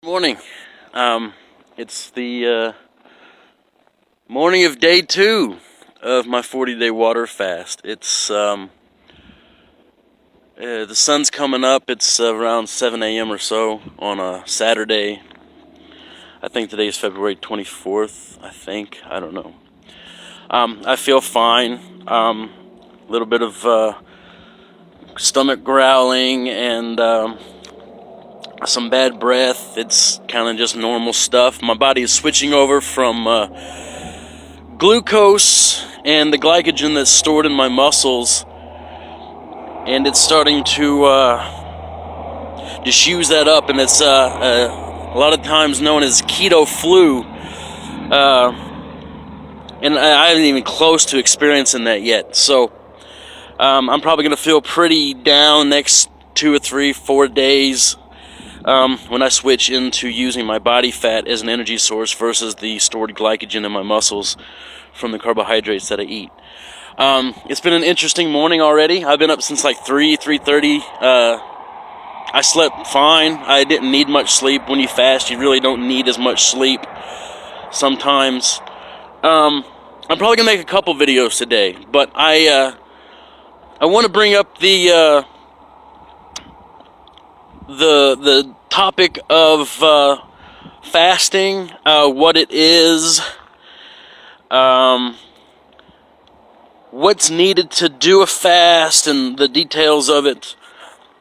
Morning. It's the morning of day 2 of my 40-day water fast. It's the sun's coming up. It's around 7 a.m. or so on a Saturday. I think today is February 24th. I don't know. I feel fine. A little bit of stomach growling and some bad breath. It's kind of just normal stuff. My body is switching over from glucose and the glycogen that's stored in my muscles, and it's starting to just use that up, and it's a lot of times known as keto flu, and I haven't even close to experiencing that yet. So I'm probably going to feel pretty down next 2 or 3, 4 days when I switch into using my body fat as an energy source versus the stored glycogen in my muscles from the carbohydrates that I eat. It's been an interesting morning already. I've been up since like 3:30. I slept fine. I didn't need much sleep. When you fast, you really don't need as much sleep sometimes. I'm probably going to make a couple videos today, but I want to bring up the topic of fasting, what it is, what's needed to do a fast, and the details of it.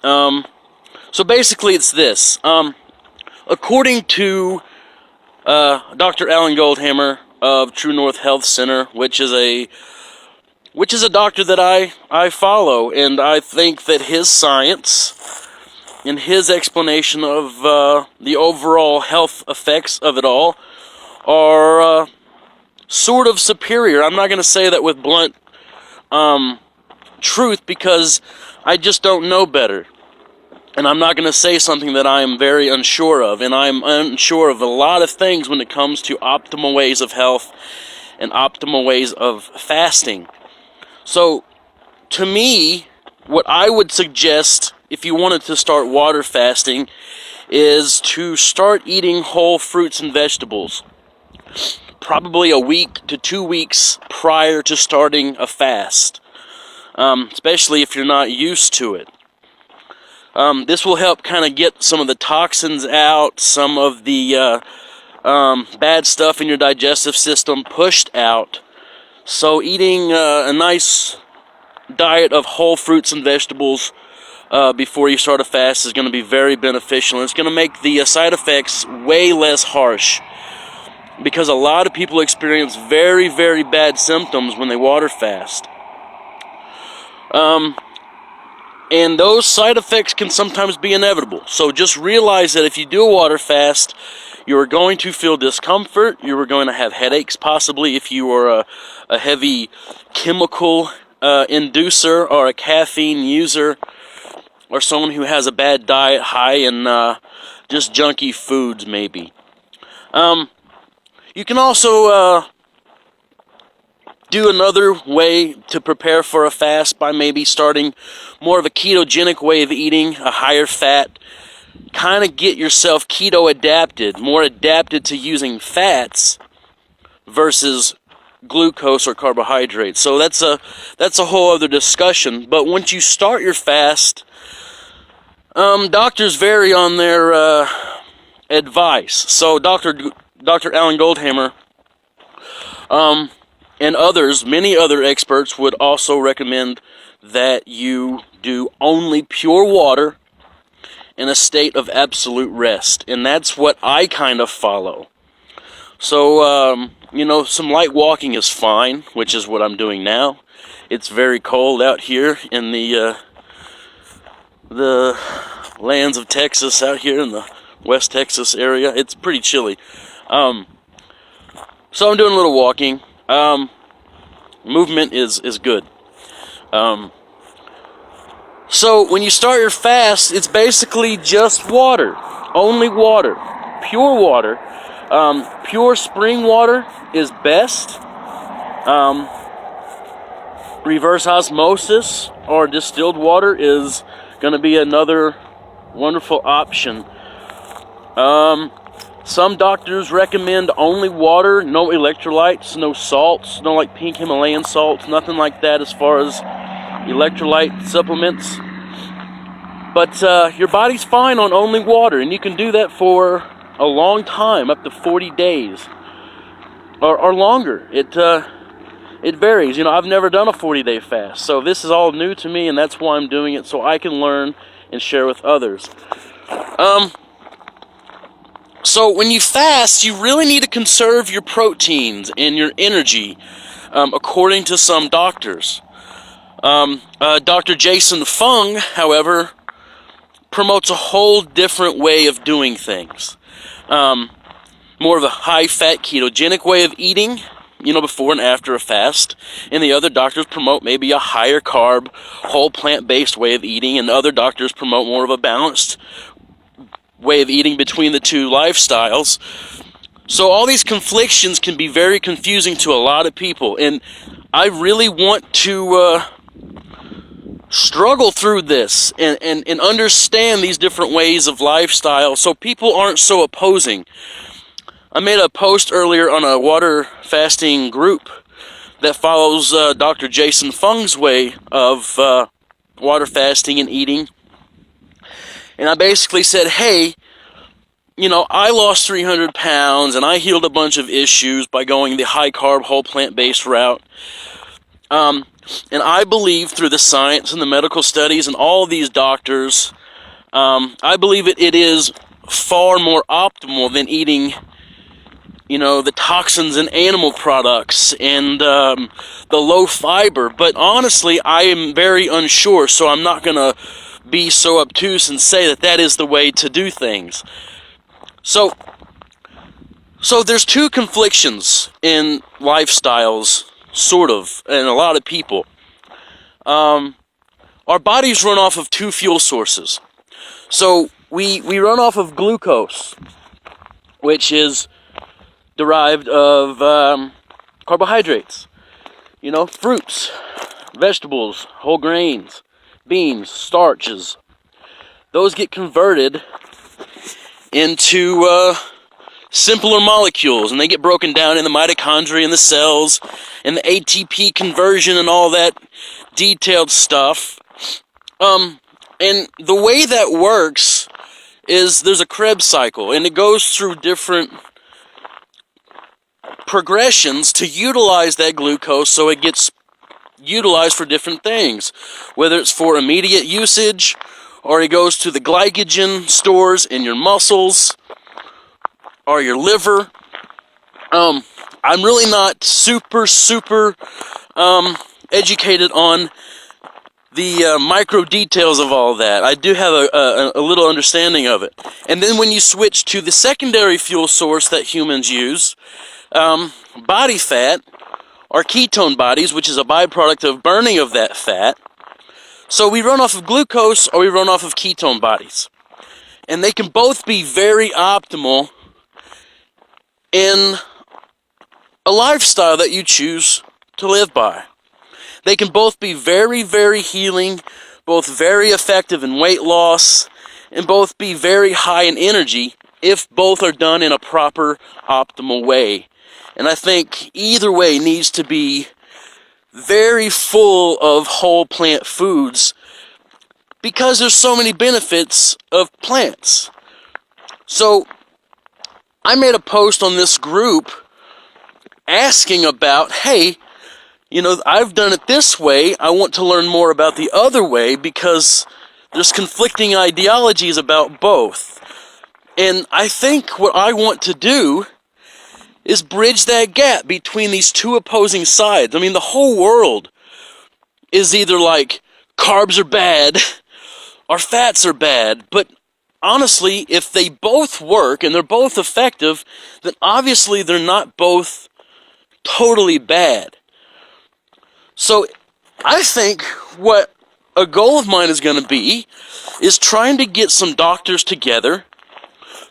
So basically it's this. According to Dr. Alan Goldhamer of True North Health Center, which is a doctor that I follow, and I think that his science and his explanation of the overall health effects of it all are sort of superior. I'm not going to say that with blunt truth, because I just don't know better. And I'm not going to say something that I am very unsure of. And I'm unsure of a lot of things when it comes to optimal ways of health and optimal ways of fasting. So, to me, what I would suggest if you wanted to start water fasting is to start eating whole fruits and vegetables, probably a week to 2 weeks prior to starting a fast, especially if you're not used to it. This will help kind of get some of the toxins out, some of the bad stuff in your digestive system pushed out. So eating a nice diet of whole fruits and vegetables before you start a fast is going to be very beneficial. It's going to make the side effects way less harsh, because a lot of people experience very, very bad symptoms when they water fast. And those side effects can sometimes be inevitable. So just realize that if you do a water fast, you are going to feel discomfort. You are going to have headaches, possibly, if you are a heavy chemical inducer or a caffeine user, or someone who has a bad diet high in just junky foods, maybe. You can also do another way to prepare for a fast by maybe starting more of a ketogenic way of eating, a higher fat, kind of get yourself keto adapted, more adapted to using fats versus glucose or carbohydrates. So that's a whole other discussion. But once you start your fast, doctors vary on their advice. So Dr. Alan Goldhamer and others, many other experts, would also recommend that you do only pure water in a state of absolute rest. And that's what I kind of follow. So, some light walking is fine, which is what I'm doing now. It's very cold out here in the lands of Texas, out here in the West Texas area. It's pretty chilly. So I'm doing a little walking. Movement is good. So when you start your fast, it's basically just water. Only water. Pure water. Pure spring water is best. Reverse osmosis or distilled water is going to be another wonderful option. Some doctors recommend only water, no electrolytes, no salts, no like pink Himalayan salts, nothing like that as far as electrolyte supplements. But your body's fine on only water, and you can do that for a long time, up to 40 days or longer. It varies. You know, I've never done a 40-day fast, so this is all new to me, and that's why I'm doing it, so I can learn and share with others. So when you fast, you really need to conserve your proteins and your energy, according to some doctors. Dr. Jason Fung, however, promotes a whole different way of doing things. More of a high-fat ketogenic way of eating, you know, before and after a fast. And the other doctors promote maybe a higher carb, whole plant-based way of eating, and other doctors promote more of a balanced way of eating between the two lifestyles. So all these conflictions can be very confusing to a lot of people, and I really want to struggle through this and understand these different ways of lifestyle so people aren't so opposing. I made a post earlier on a water fasting group that follows Dr. Jason Fung's way of water fasting and eating. And I basically said, hey, you know, I lost 300 pounds and I healed a bunch of issues by going the high-carb, whole plant-based route. And I believe through the science and the medical studies and all of these doctors, I believe it is far more optimal than eating, you know, the toxins in animal products and the low fiber. But honestly, I am very unsure, so I'm not going to be so obtuse and say that that is the way to do things. So there's two conflictions in lifestyles, sort of, and a lot of people. Our bodies run off of two fuel sources. So we run off of glucose, which is derived of carbohydrates. You know, fruits, vegetables, whole grains, beans, starches. Those get converted into simpler molecules, and they get broken down in the mitochondria and the cells and the ATP conversion and all that detailed stuff. And the way that works is there's a Krebs cycle, and it goes through different progressions to utilize that glucose so it gets utilized for different things, whether it's for immediate usage or it goes to the glycogen stores in your muscles or your liver. I'm really not super educated on the micro details of all that. I do have a little understanding of it. And then when you switch to the secondary fuel source that humans use, body fat, or ketone bodies, which is a byproduct of burning of that fat. So we run off of glucose or we run off of ketone bodies. And they can both be very optimal in a lifestyle that you choose to live by. They can both be very, very healing, both very effective in weight loss, and both be very high in energy if both are done in a proper, optimal way. And I think either way needs to be very full of whole plant foods because there's so many benefits of plants. So I made a post on this group asking about, hey, you know, I've done it this way. I want to learn more about the other way because there's conflicting ideologies about both. And I think what I want to do is bridge that gap between these two opposing sides. I mean, the whole world is either like carbs are bad or fats are bad. But honestly, if they both work and they're both effective, then obviously they're not both totally bad. So I think what a goal of mine is going to be is trying to get some doctors together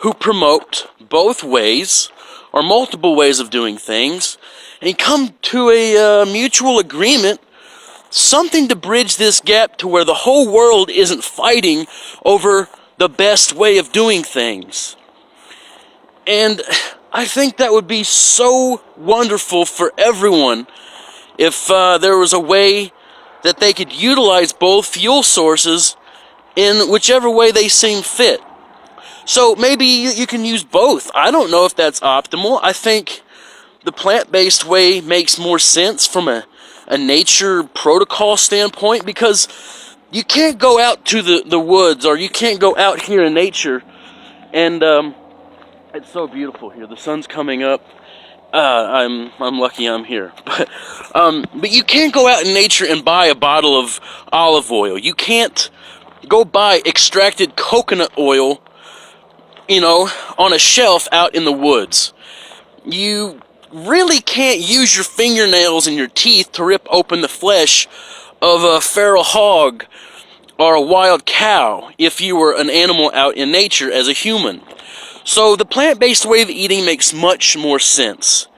who promote both ways or multiple ways of doing things and come to a mutual agreement, something to bridge this gap to where the whole world isn't fighting over the best way of doing things. And I think that would be so wonderful for everyone if there was a way that they could utilize both fuel sources in whichever way they seem fit. So maybe you can use both. I don't know if that's optimal. I think the plant-based way makes more sense from a nature protocol standpoint, because you can't go out to the woods, or you can't go out here in nature, and it's so beautiful here. The sun's coming up. I'm lucky I'm here. But you can't go out in nature and buy a bottle of olive oil. You can't go buy extracted coconut oil, on a shelf out in the woods. You really can't use your fingernails and your teeth to rip open the flesh of a feral hog or a wild cow if you were an animal out in nature as a human. So the plant-based way of eating makes much more sense.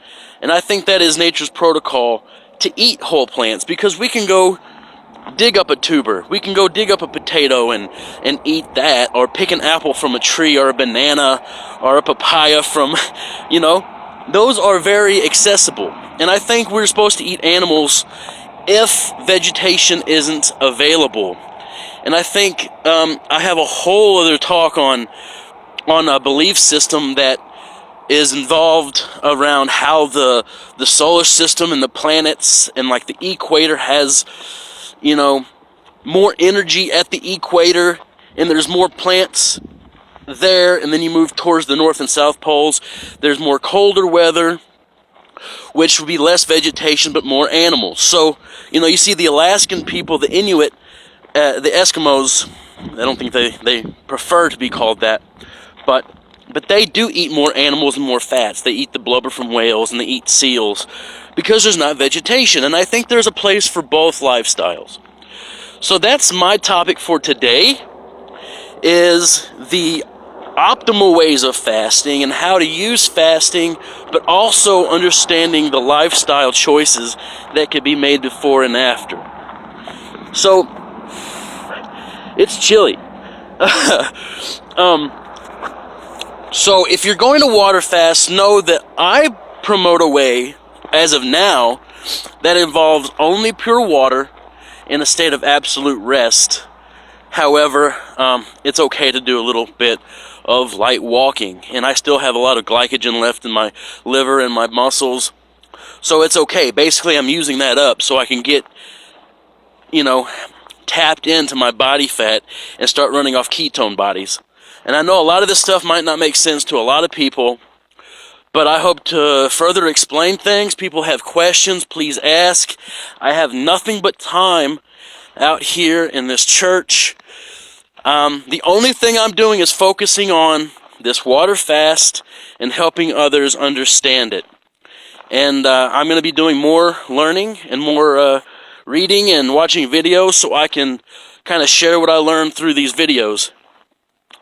And I think that is nature's protocol to eat whole plants, because we can go dig up a tuber, we can go dig up a potato and eat that, or pick an apple from a tree, or a banana, or a papaya from, those are very accessible. And I think we're supposed to eat animals if vegetation isn't available. And I think I have a whole other talk on a belief system that is involved around how the solar system and the planets and like the equator has, more energy at the equator, and there's more plants there, and then you move towards the north and south poles, there's more colder weather, which would be less vegetation but more animals. So, you see the Alaskan people, the Inuit, the Eskimos, I don't think they prefer to be called that, but they do eat more animals and more fats. They eat the blubber from whales, and they eat seals, because there's not vegetation. And I think there's a place for both lifestyles. So that's my topic for today, is the optimal ways of fasting and how to use fasting, but also understanding the lifestyle choices that could be made before and after. So, it's chilly. So if you're going to water fast, know that I promote a way, as of now, that involves only pure water in a state of absolute rest. However, it's okay to do a little bit of light walking, and I still have a lot of glycogen left in my liver and my muscles, so it's okay. Basically, I'm using that up so I can get, tapped into my body fat and start running off ketone bodies. And I know a lot of this stuff might not make sense to a lot of people, but I hope to further explain things. People have questions, please ask. I have nothing but time out here in this church. The only thing I'm doing is focusing on this water fast and helping others understand it. And I'm going to be doing more learning and more reading and watching videos so I can kind of share what I learned through these videos.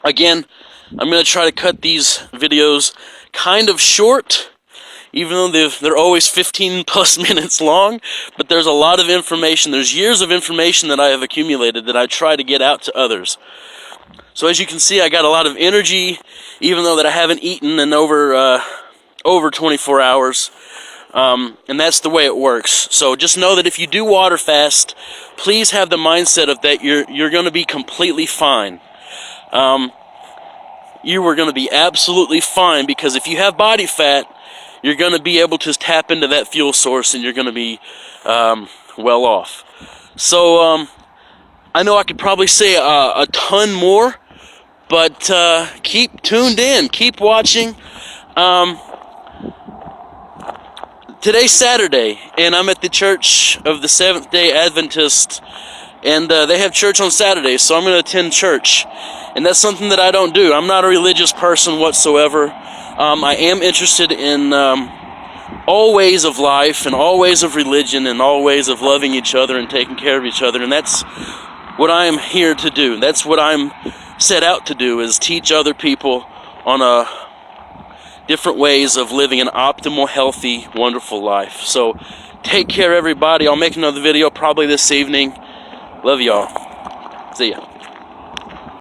Again, I'm going to try to cut these videos kind of short, even though they're always 15 plus minutes long, but there's a lot of information. There's years of information that I have accumulated that I try to get out to others. So as you can see, I got a lot of energy, even though that I haven't eaten in over 24 hours. And that's the way it works. So just know that if you do water fast, please have the mindset of that you're going to be completely fine. You are going to be absolutely fine, because if you have body fat, you're going to be able to tap into that fuel source, and you're going to be well off. So I know I could probably say a ton more, but keep tuned in, keep watching. Today's Saturday, and I'm at the Church of the Seventh-day Adventist, and they have church on Saturdays, so I'm going to attend church. And that's something that I don't do. I'm not a religious person whatsoever. I am interested in all ways of life and all ways of religion and all ways of loving each other and taking care of each other, and that's what I am here to do. That's what I'm set out to do, is teach other people on different ways of living an optimal, healthy, wonderful life. So take care, everybody. I'll make another video probably this evening. Love y'all. See ya.